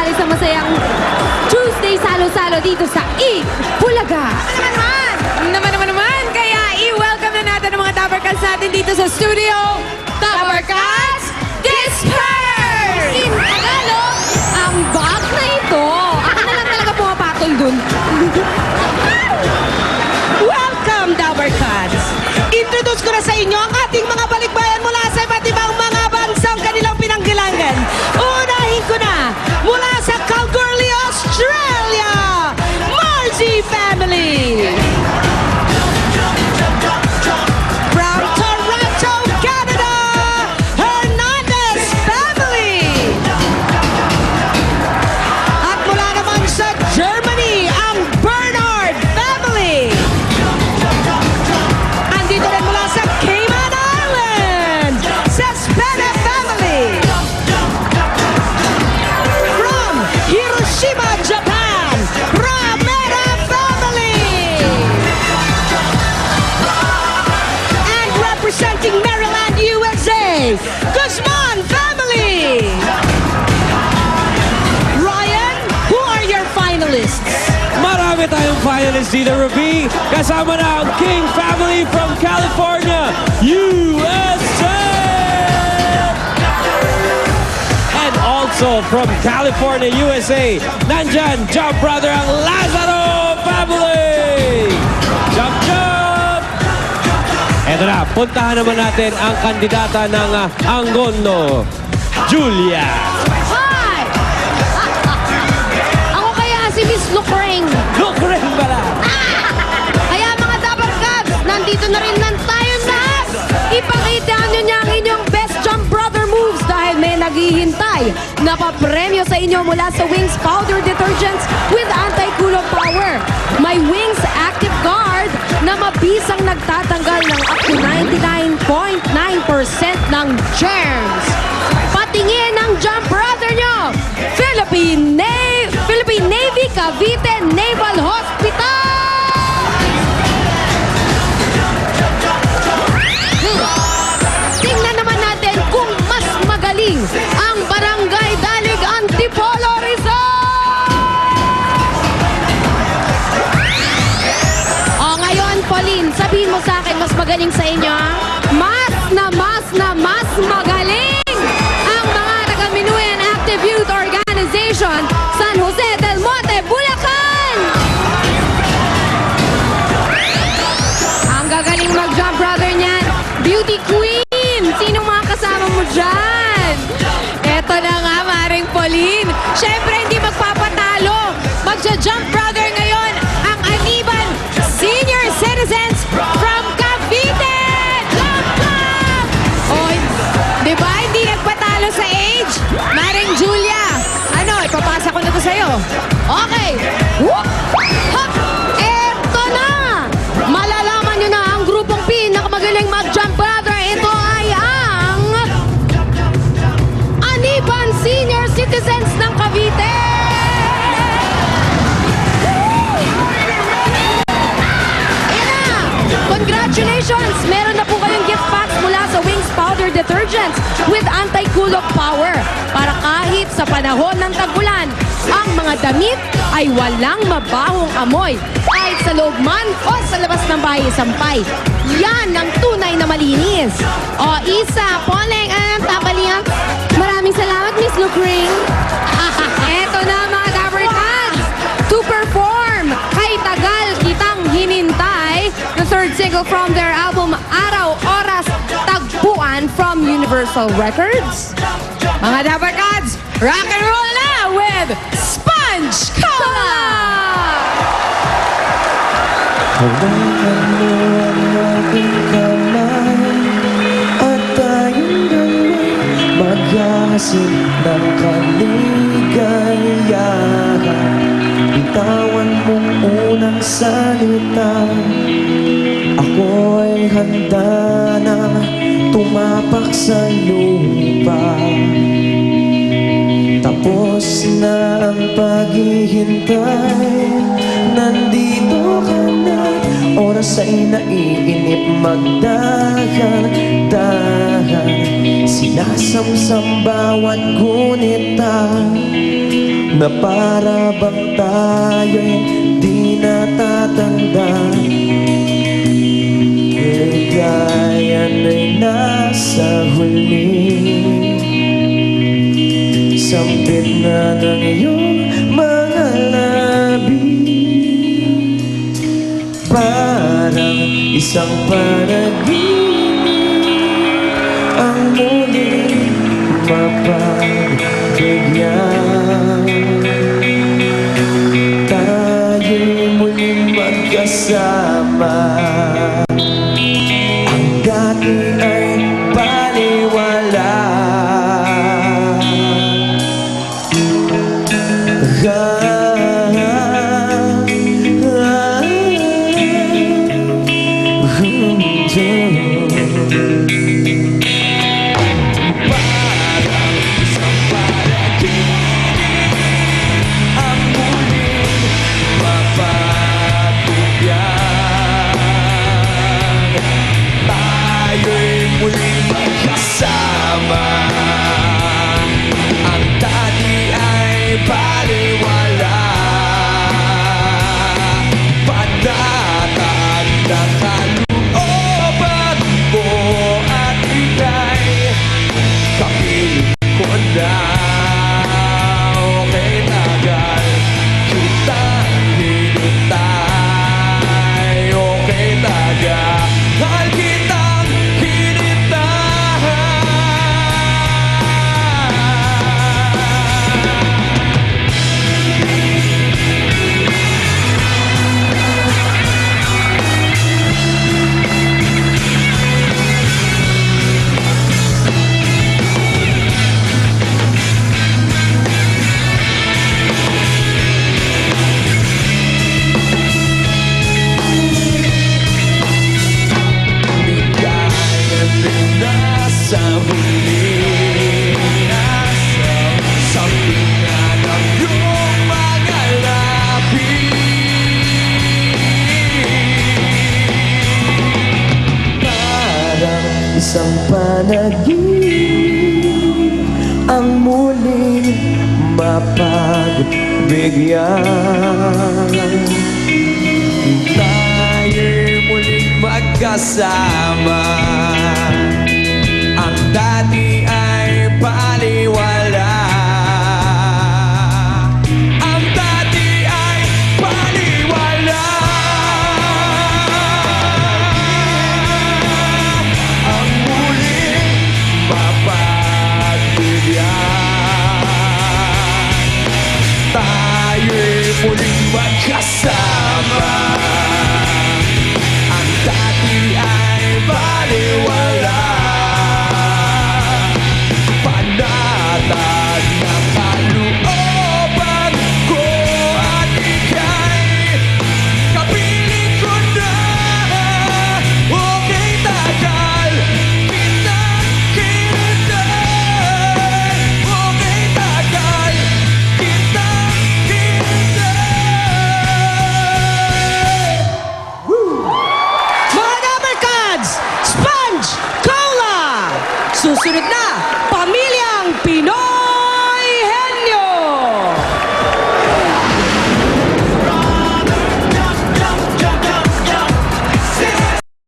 sumali sa masayang Tuesday Salo-Salo dito sa Bulaga. Naman. Kaya i-welcome na natin ang mga Dapper Cats natin dito sa studio. Dapper Cats Disperse! In Tagalog, ang bag na ito. Ako na lang talaga pumapatol dun. Welcome, Dapper Cats! Introduce ko na sa inyo ang ating mga balikbayan mula sa iba't ibang mga bansang kanilang pinanggilangan. Unahin ko na, mula sa Calgary, Australia, Marzi Family! From Toronto, Canada, Hernandez Family! At mula naman sa Germany, ang Bernard Family! Andito rin mula sa Cayman Islands, sa Spena Family! From Hiroshima, Japan, Ramera Family! And representing Maryland, USA, Guzman Family! Ryan, who are your finalists? Marami tayong finalists dito, Ruby. Kasama na ang King Family from California, USA! And also from California, USA, nandyan, Jump Brother, ang Lazaro Family! Jump, jump! Eto na, puntahan naman natin ang kandidata ng Angono, Julia. Hi! Ako kaya si Miss Lucraine. Look rin pala! Kaya mga Dapper Cats, nandito na rin tayo lahat. Ipakita nyo niya ang inyong best Jump Brother moves dahil may naghihintay na papremyo sa inyo mula sa Wings Powder Detergents with Anti-Kulog Power. May Wings Active Guard na mabisang nagtatanggal ng up to 99.9% ng germs. Patingin ang Jump Brother nyo, Philippine Navy Cavite Naval Hospital! Tingnan naman natin kung mas magaling ang Barangay Dalig Antipolo Rizal! O ngayon, Pauline, sabihin mo sa akin, mas magaling sa inyo, ha? Mas magaling ang mga taga-Minuyan Active Youth Organization, San Jose del Monte, Bulacan! Ang gagaling mag-Jump Brother niyan, Beauty Queen! Sinong mga kasama mo dyan? Eto na nga, Maring Pauline. Siyempre, hindi magpapatalo. Magja-Jump Brother ngayon ang Aniban Senior Citizens from Cavite! Jump, jump! O, di ba? Hindi nagpatalo sa age. Maring Julia, ano, ipapasa ko na to sa'yo. Okay. Whoop! Hop! Eto na! Malalaman nyo na ang grupong pinakamagaling mag-Jump Brother. Ito ay ang Aniban Senior Citizens ng Cavite! Ayan na! Congratulations! Meron na po kayong gift packs mula sa Wings Powder Detergents with Anti-Kulog Power para kahit sa panahon ng tag-ulan, ang mga damit ay walang mabahong amoy kahit sa loob man o sa labas ng bahay sampay. Yan ang tunay na malinis. O Isa, Poleng, Tabalian. Maraming salamat, Miss Lucraine. Eto na mga Dapper Cats. To perform, kay tagal kitang hinintay, the third single from their album Araw, Oras, Tagpuan from Universal Records. Mga Dapper Cats, rock and roll na with Sponge Cola! Hawakan mo ang aking kamay at tayong dalawa'y maghahasin ng kaligayahan. Bitawan mong unang salita, ako'y handa na tumapak sa lupa. Tapos na ang paghihintay, nandito ka na. Oras ay naiinip, magdahan-dahan. Sinasamsam bawat gunita, na para bang tayo'y di natatanda. Ligayan ay nasa huli, sambit na ng iyong mga labi. Parang isang panaginip ang muling mapagbigyan. Tayo'y muling magkasama. Ang dati ay baliwala. Muling magkasama. Ang dati ay baliwala. Patatag na kalooban mo at ika'y kapiling ko na. Okay, tagal kitang hinintay. Okay, tagal kitang sa huli, sa pinga ng iyong mga labi. Parang isang panaginip ang muling mapagbigyan. Tayo'y muling magkasama. Ang dati ay baliwala. Ang dati ay baliwala. Ang muling mapagbigyan. Tayo'y muling magkasama.